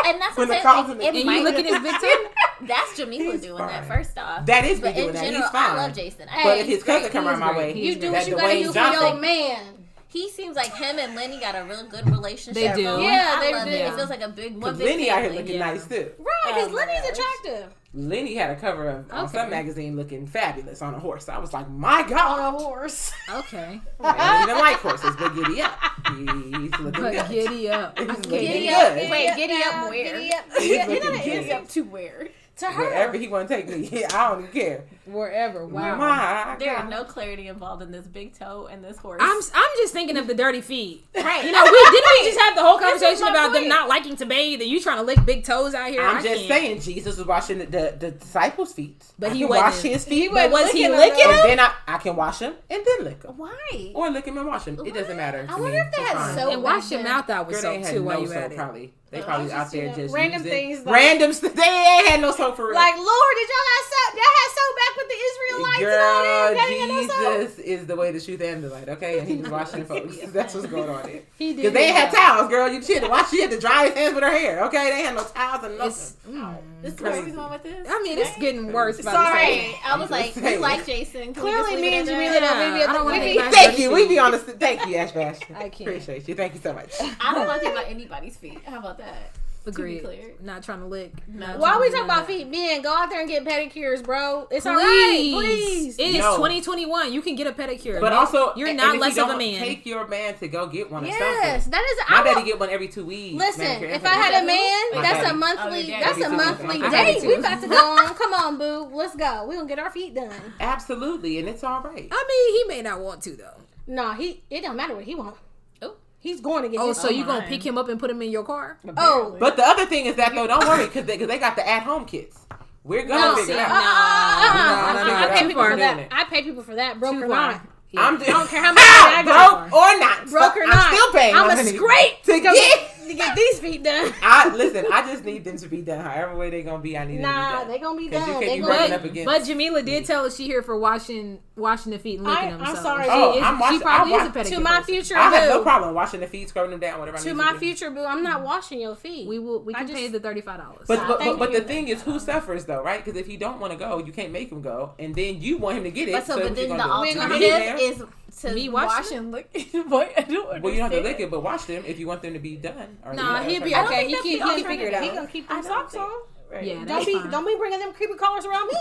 and that's When what the I'm cause saying. and It And might you look at his big toe. That's Jamila He's doing fine. that first off. That is me But doing in that. general, He's fine. I love Jason. But if He's his cousin great. come around my way, You do that what you gotta Dwayne do for your Johnson. man. He seems like him and Lenny got a real good relationship. They do. going. Yeah, I they love do. it. It feels like a big one. Because Big Lenny out here family. looking nice too. Right, because Oh my Lenny's gosh. attractive. Lenny had a cover of on Okay. some magazine looking fabulous on a horse. I was like, my On God. a horse. Okay. I don't even like horses, but giddy up. He's looking But good. giddy up. He's looking Giddy good. up. Wait, giddy up where? Giddy up. He's Yeah, looking it is good. up to where? To her. Wherever he want to take me, I don't even care. Wherever. Wow. My There is God. no clarity involved in this big toe and this horse. I'm just thinking of the dirty feet. right. You know, we just have the whole This is conversation my about them point. not liking to bathe and you trying to lick big toes out here. I'm I just can't. saying, Jesus was washing the disciples' feet. But I he can wasn't. wash his feet, But was he licking them, licking and them? then I can wash them and then lick them, Why? or lick them and wash them. It doesn't matter. To I wonder me. if they It's had fine. soap. And wash your back mouth out with Girl, they soap had too while no you soap, at it. probably. They probably out there just random using things like- random stuff. They ain't had no soap for real. Like, Lord, did y'all have soap? Y'all had soap back with the Israelites and all that? Y'all ain't got no soap? Jesus is the way, the truth, and the light. Okay, and he was washing folks. That's what's going on there. He did. Because they ain't had towels, girl. You had to wash. She had to dry his hands with her hair. Okay, they ain't had no towels and It's, nothing. This is Crazy. where we going with this? I mean, it's getting worse. By Sorry, I was I'm like, just we saying. like Jason. Can we Clearly, just me leave and it at Jamila that? don't maybe I don't wanna we think be- about Thank you. We be on the. Thank you, Ash Bash. I can't. Appreciate you. Thank you so much. I don't want to think about anybody's feet. How about that? Agreed. To be clear. Not trying to lick. Not Why trying we to do talking none about of that. feet? Man, go out there and get pedicures, bro. It's all right. Please. It is No. 2021. You can get a pedicure. But Man, also, you're and not if less you of a don't man. Take your man to go get one or Yes, something. that is. My I daddy will- get one every 2 weeks. Listen, manicure if and I had a pedicure. man, My that's daddy. a monthly. Oh, your daddy. That's a Every 2 monthly weeks. My date. daddy We too. about to go on. Come on, boo. Let's go. We gonna get our feet done. Absolutely, and it's all right. I mean, he may not want to though. No, it don't matter what he want. Oh. He's going to get. Oh, his so you gonna my. pick him up and put him in your car? Oh, But the other thing is that though, don't worry, because they got the at-home kits. We're gonna no. figure it see, out. I pay We're people for doing that. it. I pay people for that. Broke Too or far. not. Yeah. I'm just, I don't care how much money I got. broke or not. Broke or I'm not. still paying. I'm my a money scrape to get. to get these feet done. Listen. I just need them to be done. However way they gonna be, I need them to be done. Nah, they gonna be done. You can't They be gonna running up against. But Jamila did tell us she here for washing the feet and licking them. I'm so sorry. She probably is a pedicure To my person. future I have no boo. problem washing the feet, scrubbing them down, whatever. I need To my future boo, I'm not washing your feet. We can pay the $35. But the thing is, who suffers though, right? Because if he don't want to go, you can't make him go, and then you want him to get it. But then the alternative is to Me wash and lick. What? I don't understand. Well, you don't have to lick it, but wash them if you want them to be done. Nah, he'll be okay. He can figure it out. He gonna keep them socks on. Right. Yeah, Don't be bringing them creepy collars around me.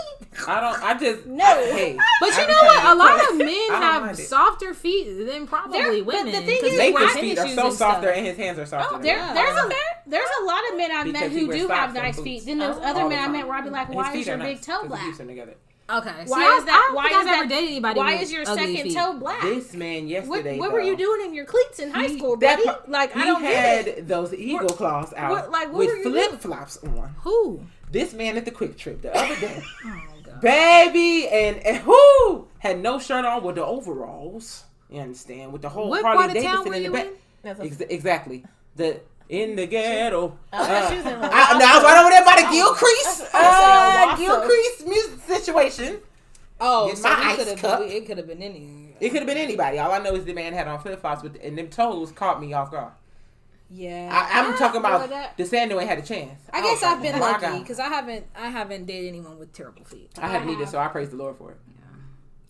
I just No. But you know what? A lot of men don't have mind it. softer feet than probably women. But the thing 'cause is, they wear Nathan's tennis feet are shoes so and softer, stuff. and his hands are softer. There's a lot of men I've met Because he who wears do socks have and nice boots. feet. Then there's other men I met where I'd be like, why is your big toe black? Okay. Why is that? Why Why has is ever that? dated anybody? Why with is your ugly second feet? toe black? This man yesterday. What were you doing in your cleats in high school, that buddy? part- Like I He don't get it. had those eagle claws out what were with you doing? flip flops on. Who? This man at the Quick Trip the other day, Oh God. baby, and who had no shirt on with the overalls. You understand? With the whole What part Harley of town Davidson were in the you back. in? Exactly. The in the ghetto. She was in Now I was right over there by the Gilcrease Owasso. music situation. Oh, Get so my it ice could have cup. been. It could have been any. It could have been anybody. All I know is the man had on flip flops, and them toes caught me off guard. Yeah. I'm talking about that. the sandal ain't had a chance. I guess I've been My lucky God. because I haven't dated anyone with terrible feet. I haven't either, so I praise the Lord for it.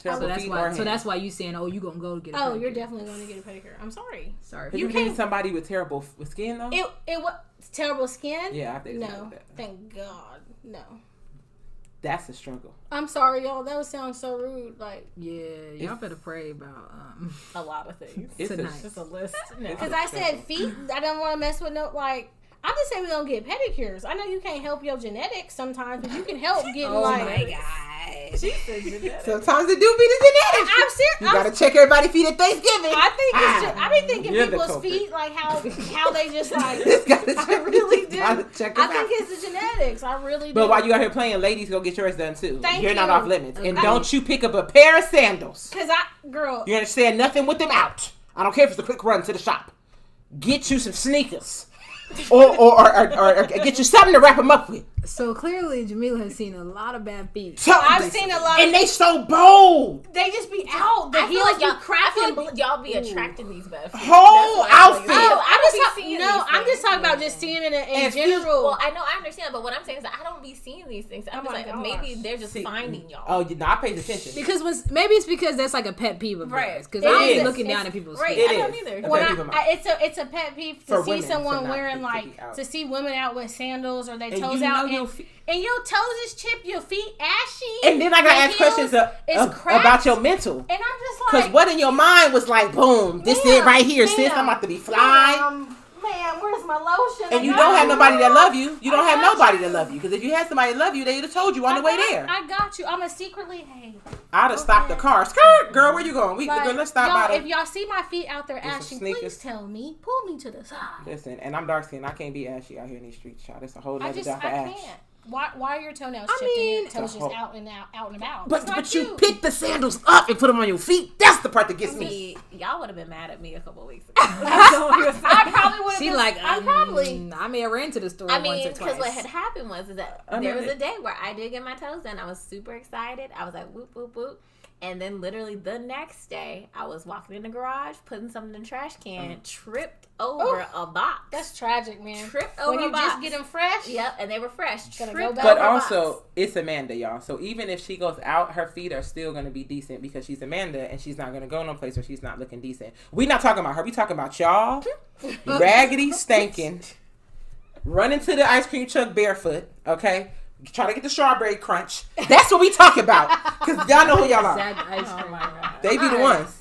So that's why you saying, oh, you gonna go get a pedicure. You're definitely going to get a pedicure. I'm sorry. Sorry. You need somebody with terrible with skin though. It was terrible skin. Yeah, I think No, that. thank God, no. That's a struggle. I'm sorry, y'all. That would sound so rude. Like, Yeah, y'all better pray about A lot of things. It's tonight. Just a list. No. because I said feet. I don't want to mess with no like. I'm just saying we don't get pedicures. I know you can't help your genetics sometimes, but you can help getting Oh like. my God. She said genetics. Sometimes it do be the genetics. I'm serious. You gotta check everybody's feet at Thanksgiving. I think it's just, I be thinking You're the people's culprit. feet like how they just like. Just gotta I check- really just do. gotta check I them think out. it's the genetics. I really do. But while you out here playing, ladies, go get yours done too. Thank You're not you. off limits. And Okay. don't you pick up a pair of sandals. Cause girl, You understand? Nothing with them out. I don't care if it's a quick run to the shop. Get you some sneakers. or get you something to wrap them up with. So clearly, Jamila has seen a lot of bad feet. I've seen a lot And of. they so bold. They just be out. The I feel heels like be y'all, cracking. y'all be attracting these bad feet. Whole outfit. Oh, I don't be I'm seeing just these things. talking about just seeing it in And general. Well, I know, I understand, but what I'm saying is that I don't be seeing these things. I'm Oh just my like, gosh. maybe they're just See, finding y'all. Oh, I paid attention. Because maybe it's because that's like a pet peeve of Right. theirs. Because It I don't is. be looking down at people's Right. feet. I don't is. either. Okay, When keep 'em out. it's a pet peeve to For see women to someone not wearing be like out. to see women out with sandals or their And toes you out know your and, feet- and your toes is chipped, your feet ashy. And then I gotta your ask questions heels is cracked. about your mental. And I'm just Because like, what in your mind was like, boom, this Ma'am, it right here, sis. ma'am, I'm about to be fly. Man, where's my lotion? And you don't have nobody that love you. You don't have nobody that love you. Because if you had somebody that love you, they would have told you on the way there. I got you. I'm a secretly hey. I'd have stopped the car. Skirt, girl, where you going? Like, Let's stop y'all, by if the... y'all see my feet out there Get some ashy, sneakers. please tell me. Pull me to the side. Listen, and I'm dark skinned. I can't be ashy out here in these streets, child. It's a whole I nother job for ash. can't. Why are your toenails I chipped mean, and your toes the just whole- out and about? But It's not but you cute. pick the sandals up and put them on your feet. That's the part that gets me. See, y'all would have been mad at me a couple weeks ago. I probably would have She been like, I probably I may have ran to the store I once mean, or because what twice. had happened was is that there was a day where I did get my toes done. I was super excited. I was like, whoop, whoop, whoop. And then literally the next day, I was walking in the garage, putting something in the trash can, tripped over a box. that's tragic, man. Tripped over When a you box. just get them fresh. Yep, and they were fresh. Gonna Tripped go back. But over a box. also, it's Amanda, y'all. So even if she goes out, her feet are still going to be decent because she's Amanda and she's not going to go no place where she's not looking decent. We not talking about her. We talking about y'all. Raggedy, stinking. Running to the ice cream truck barefoot, okay? Try to get the strawberry crunch. That's what we talking about. Because y'all know who y'all are. Zag ice Oh cream. my God. They be the Alright. ones.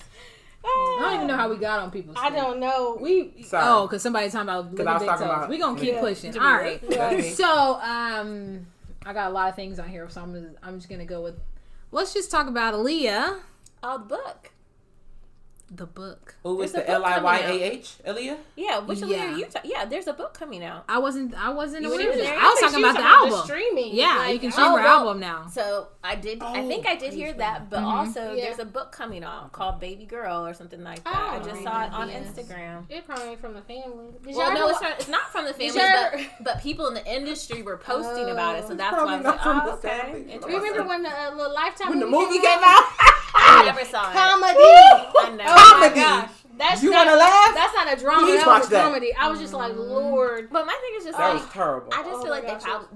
I don't even know how we got on people's I feet. don't know. We Sorry. oh, because somebody's talking about I living was big talking toes. about- We gonna keep Yeah. pushing. All right. That's me. So I got a lot of things on here, so I'm just gonna go with. Let's just talk about Aaliyah. Oh, the book. The book. Oh, it's the Liyaah, Aaliyah? Yeah, which Aaliyah are you Yeah, there's a book coming out. I wasn't aware of this. there? I was talking about the album. Streaming. Yeah, like, you can stream her album now. So I think I did hear that, but also there's a book coming out called Baby Girl or something like that. I just saw it on Instagram. It probably from the family. It's not from the family, but people in the industry were posting about it, so that's why I was like, oh, okay. You remember when the Lifetime when the movie came out? I never saw it. Comedy. I know. Oh my gosh. You want to laugh? That's not a drama. Please that was watch a comedy. I was just like, Lord. But my thing is just that was terrible. I just feel like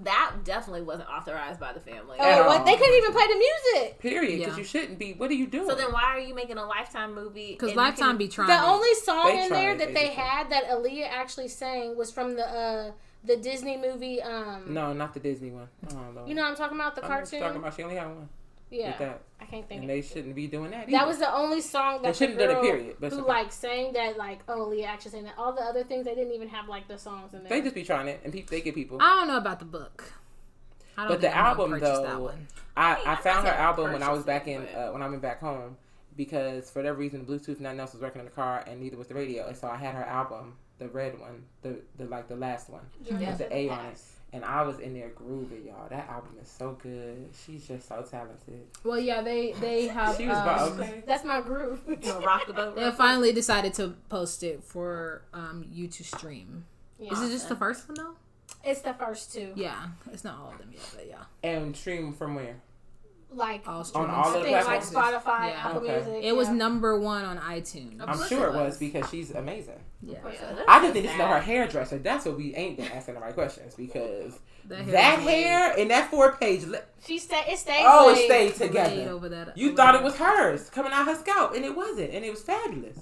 that definitely wasn't authorized by the family. Oh, they couldn't even play the music. Period. Because you shouldn't be. What are you doing? So then why are you making a Lifetime movie? Because Lifetime be trying. The only song in there that they had that Aaliyah actually sang was from the Disney movie. No, not the Disney one. Oh, Lord. You know what I'm talking about? The cartoon. Talking about she only had one. Yeah, I can't think. And they shouldn't be doing that. That was the only song that they shouldn't the do girl it. Period. But who like sang that Aaliyah actually sang that. All the other things they didn't even have like the songs in there. They just be trying it, and they get people. I don't know about the book. But the album though, I found her album when I was back in when I went back home because for that reason Bluetooth nothing else was working in the car and neither was the radio, and so I had her album, the red one, the last one with the A on it. And I was in there grooving, y'all. That album is so good. She's just so talented. Well, yeah, they have. She was okay. That's my groove. Rock the boat. They finally decided to post it for you to stream. Yeah. Is it just the first one though? It's the first two. Yeah, it's not all of them yet, but yeah. And stream from where? Like all on all the platforms, like Spotify, yeah. Apple Music. It was number 1 on iTunes. I'm sure it was because she's amazing. Yeah. I just need to know her hairdresser. That's what we ain't been asking the right questions because that hair and that 4-page. It stayed. Oh, it stayed together. Over you thought it was hers coming out her scalp, and it wasn't, and it was fabulous.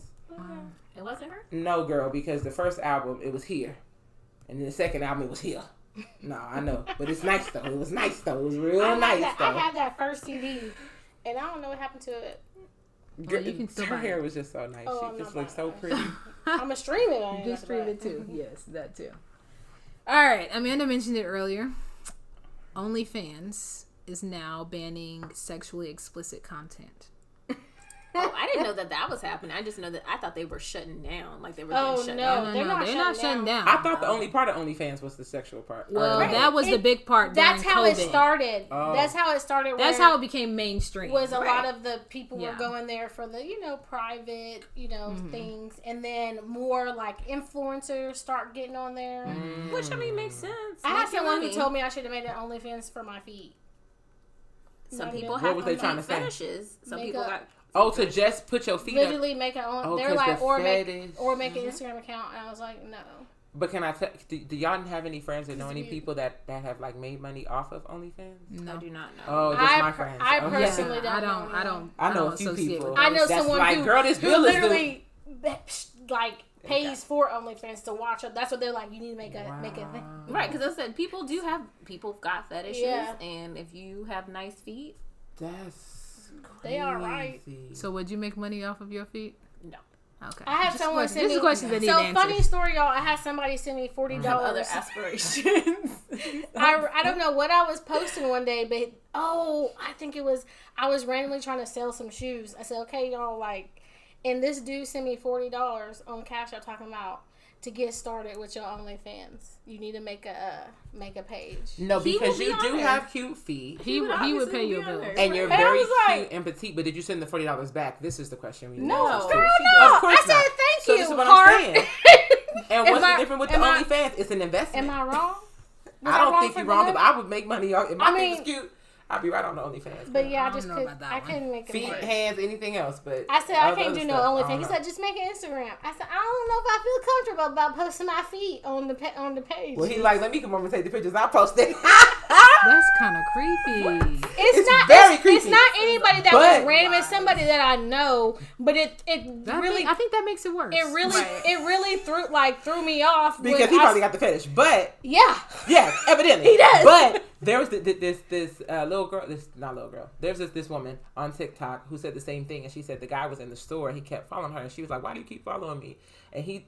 It wasn't her? No, girl, because the first album it was here, and then the second album it was here. No, I know, but it's nice though. It was nice though. It was real nice though. I had that first CD, and I don't know what happened to it. Girl, you can still her hair was just so nice. She just looked so pretty. I'm gonna stream it. You can stream it too. Yes, that too. All right, Amanda mentioned it earlier. OnlyFans is now banning sexually explicit content. Oh, I didn't know that was happening. I just know that I thought they were shutting down. Like they were getting shut down. down. They're not shutting down. I thought the only part of OnlyFans was the sexual part. Well, that was the big part. That's how COVID. It started. Oh. That's how it started. That's how it became mainstream. Was a lot of the people were going there for the private things, and then more like influencers start getting on there, which I mean makes sense. I had someone who told me I should have made an OnlyFans for my feet. Some people have fetishes. Some people got. Oh, to just put your feet literally make an they're like or make an Instagram account, and I was like, no. But can I tell? Do y'all have any friends or know any people that have like made money off of OnlyFans? No, I do not know. Oh, just my friends. I personally don't. I know a few people. I know someone like, who, girl, this bill is literally like pays for OnlyFans to watch it. That's what they're like. You need to make a thing, right? Because I said people got fetishes, and if you have nice feet, that's. They are right. So would you make money off of your feet? No. Okay. I had someone send me. This is a question that need answers. Funny story, y'all. I had somebody send me $40. Other aspirations. I don't know what I was posting one day, but I think it was I was randomly trying to sell some shoes. I said, okay, y'all, like, and this dude sent me $40 on Cash App talking about to get started with your OnlyFans. You need to make a page. No, because you do have cute feet. He would pay your bill. And you're very cute and petite, but did you send the $40 back? This is the question we need. No, of course I said thank you. So this is what I'm saying. And what's the difference with the OnlyFans? It's an investment. Am I wrong? I don't think you're wrong. If I would make money, if my feet was cute, I'd be right on the OnlyFans. But yeah, I couldn't make it. Feet, hands, anything else. But I said I can't do no OnlyFans. He said just make an Instagram. I said I don't know if I feel comfortable about posting my feet on the page. Well, he like, let me come over and take the pictures. I'll post it. That's kind of creepy. It's not very creepy. It's not anybody that was random. It's somebody that I know. But I think that makes it worse. It really threw me off because he probably got the fetish. But yeah, evidently he does. But there was this little girl. Not little girl. There's this woman on TikTok who said the same thing, and she said the guy was in the store. He kept following her, and she was like, "Why do you keep following me?" And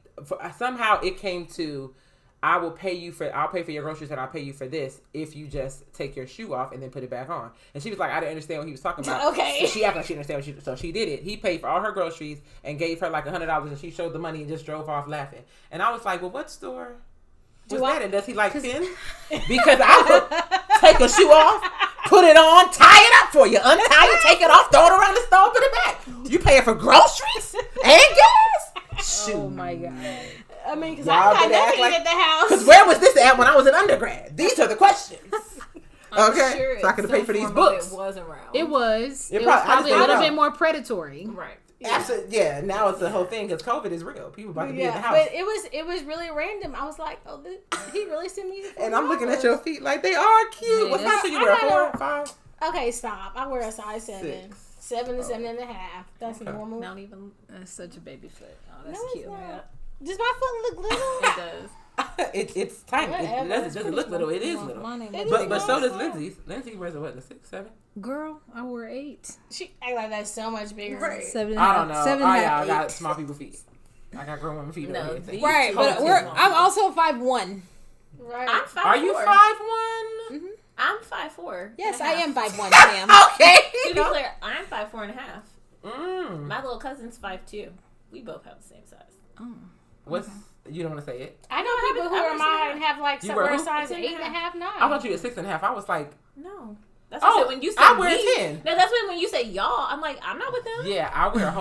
somehow it came to I'll pay for your groceries and I'll pay you for this if you just take your shoe off and then put it back on. And she was like, I didn't understand what he was talking about. Okay. So she acted like she understood so she did it. He paid for all her groceries and gave her like $100 and she showed the money and just drove off laughing. And I was like, well, what store was that? And does he like pin? Because I would take a shoe off, put it on, tie it up for you, untie it, take it off, throw it around the stove, put it back. You paying for groceries and gas? Shoot. Oh my God. I mean, because I got nothing at the house. Because where was this at when I was an undergrad? These are the questions. Okay, sure so I could pay for these books. It was around. It was. It It was probably a little know. bit more predatory. Right. Absolutely, yeah. Now it's the whole thing because COVID is real. People about to be in the house. But it was really random. I was like, oh, he really sent me. And I'm looking at your feet like they are cute. Yeah, What size do you wear? 4, 5? Okay, stop. I wear a size 7. 6. 7 to 7.5. That's normal. Not even. That's such a baby foot. Oh, that's No, it's cute. not. Yeah. Does my foot look little? It does. It's tiny. Whatever, It it's doesn't look little. It is little. Mine ain't It little. But so does small. Lindsay's. Lindsay wears a what? A 6, 7? Girl, I wear 8. She act like that's so much bigger. Right. 7 and I a don't half. know. 7 and a half, I got 8. small people feet. I got grown women feet. No, over here. these- Right, but Totally. I'm also 5'1". Right. I'm 5'4". Are you 5'1"? I'm 5'4". Yes, and I a half. am 5'1", ma'am. Okay. To be clear, I'm 5'4" and a half. Mm. My little cousin's 5'2". We both have the same size. Oh. What's you don't want to say it? I know people who are mine and have like You somewhere wear a who? size 10 and a 8.5, 9. I thought you were 6.5. I was like, No. That's what I said when you said I wear we. 10. No, that's when you say y'all. I'm like, I'm not with them. Yeah, I wear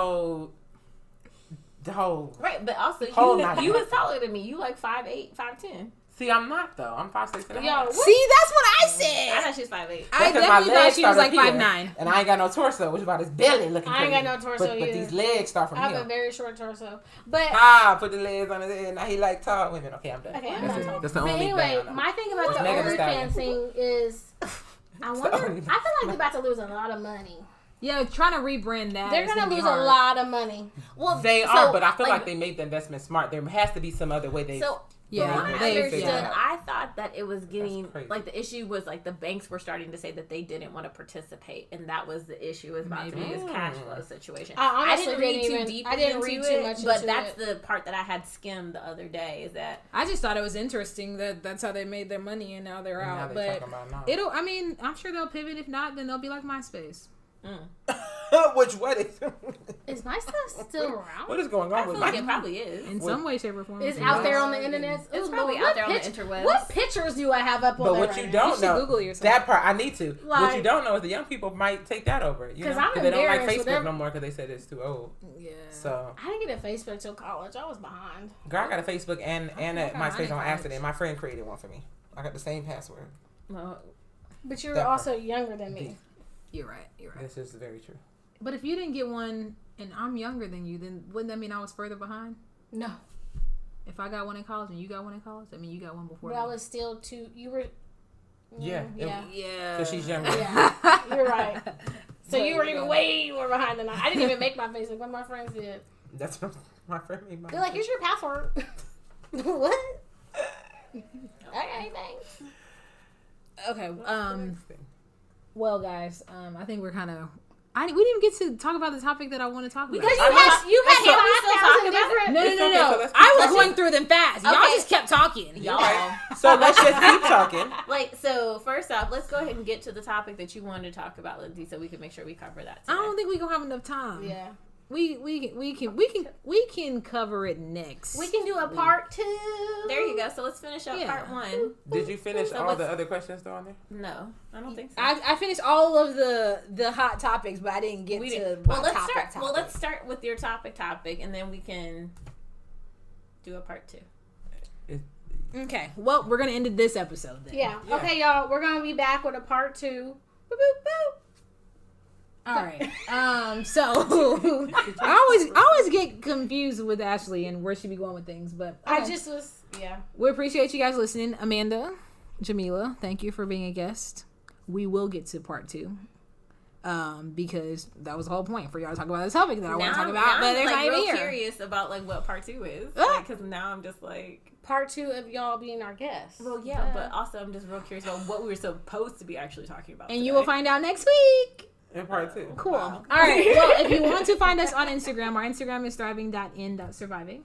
the whole. Right, but also Whole you, nine. you was taller than me. You like 5'8", 5'10". See, I'm not though. I'm 5'6" and a Yo, half. what? See, that's what I I said. thought she was 5'8". I Because my definitely thought legs she was start like up here, 5'9". and I ain't got no torso, which is why this belly looking I ain't crazy. got no torso but either. these legs start from I have here. a very short torso. But Put the legs on his head. Now he like tall women. Okay, I'm done. Okay, I'm that's, done. it. That's the But only anyway, thing I know. my thing about It's the Megan Thee Stallion. OnlyFans thing is, I wonder. I feel only- like they're about to lose a lot of money. Yeah, trying to rebrand that. They're is gonna be lose hard. a lot of money. Well, They so, are, but I feel like they made the investment smart. There has to be some other way they. So Yeah, from what I they understood, figured it out. I thought that it was getting crazy. like the issue was like the banks were starting to say that they didn't want to participate, and that was the issue. Was about to be this cash flow situation. I honestly didn't read didn't too even- deep. I didn't into read it, too much but into that's it. the part that I had skimmed the other day. Is that I just thought it was interesting that that's how they made their money and now they're And now out. they But talking about now. it'll. I mean, I'm sure they'll pivot. If not, then they'll be like MySpace. Which what is? Is my stuff still around? What is going I on feel with like my? it probably is. In some way, shape, or form. It's out there on the internet. It's Ooh, probably Lord, out there on the what interwebs. What pictures do I have up on But there what right you now? don't should know, Google yourself. that part I need to. what Like- you don't know is the young people might take that over. You 'Cause know, I'm they don't like embarrassed with Facebook every- no more because they said it's too old. Yeah. So, I didn't get a Facebook till college. I was behind. girl, I got a Facebook and a I got mine MySpace in on college. accident. My friend created one for me. I got the same password. Well, But you're That part. also younger than me. You're right. You're right. This is very true. But if you didn't get one and I'm younger than you, then wouldn't that mean I was further behind? No, If I got one in college and you got one in college, I mean you got one before but me. I was still too. You were. Yeah, Yeah. Yeah. Because she's younger. Yeah. You're right. So you were But, even way more behind than I didn't even make my Facebook, but my friends did. That's what my friend made. They're like, here's your password. What? Okay, thanks. Okay. Well, guys, I think we're kind of. We didn't even get to talk about the topic that I want to talk about. Because I you had Can we still talk 5,000 about it? different. No. It's okay, so let's keep I was talking. going through them fast. Y'all Okay. just kept talking. y'all. So let's just keep talking. Like, so first off, let's go ahead and get to the topic that you wanted to talk about, Lindsay, so we can make sure we cover that I today. don't think we gonna have enough time. Yeah. We can cover it next. We can do a part 2. There you go. So let's finish up Yeah. part 1. Did you finish So all what's- the other questions though on there? No, I don't think so. I finished all of the hot topics, but I didn't get We to didn't. my Well, let's topic. start. Well, let's start with your topic, and then we can do a part 2. Okay. Well, we're gonna end this episode then. Yeah. Yeah. Okay, y'all. We're gonna be back with a part 2. Boop, boop, boop. All right. So I always get confused with Ashley and where she be going with things, but I just was. Yeah. we appreciate you guys listening. Amanda, Jamila, thank you for being a guest. We will get to part 2. Because that was the whole point for y'all to talk about this topic that I want to talk about, but they're not I'm even real here. curious about like what part 2 is, Ah. because now I'm just like, Part 2 of y'all being our guests. well, yeah, but also I'm just real curious about what we were supposed to be actually talking about. And you will find out next week. In part 2. Cool. All right. Well, if you want to find us on Instagram, our Instagram is thriving.in.surviving.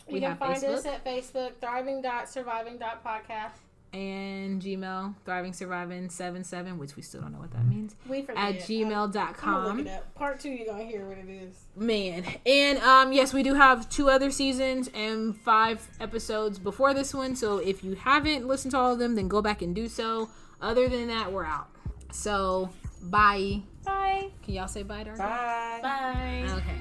You can find us at Facebook, thriving.surviving.podcast. And Gmail, thrivingsurviving77, which we still don't know what that means. We forget. At gmail.com. I'm look it up. Part 2, you're going to hear what it is. Man. And yes, we do have 2 other seasons and 5 episodes before this one. So if you haven't listened to all of them, then go back and do so. Other than that, we're out. So, bye. Bye. Can y'all say bye, Darcy? Bye. Bye. Okay.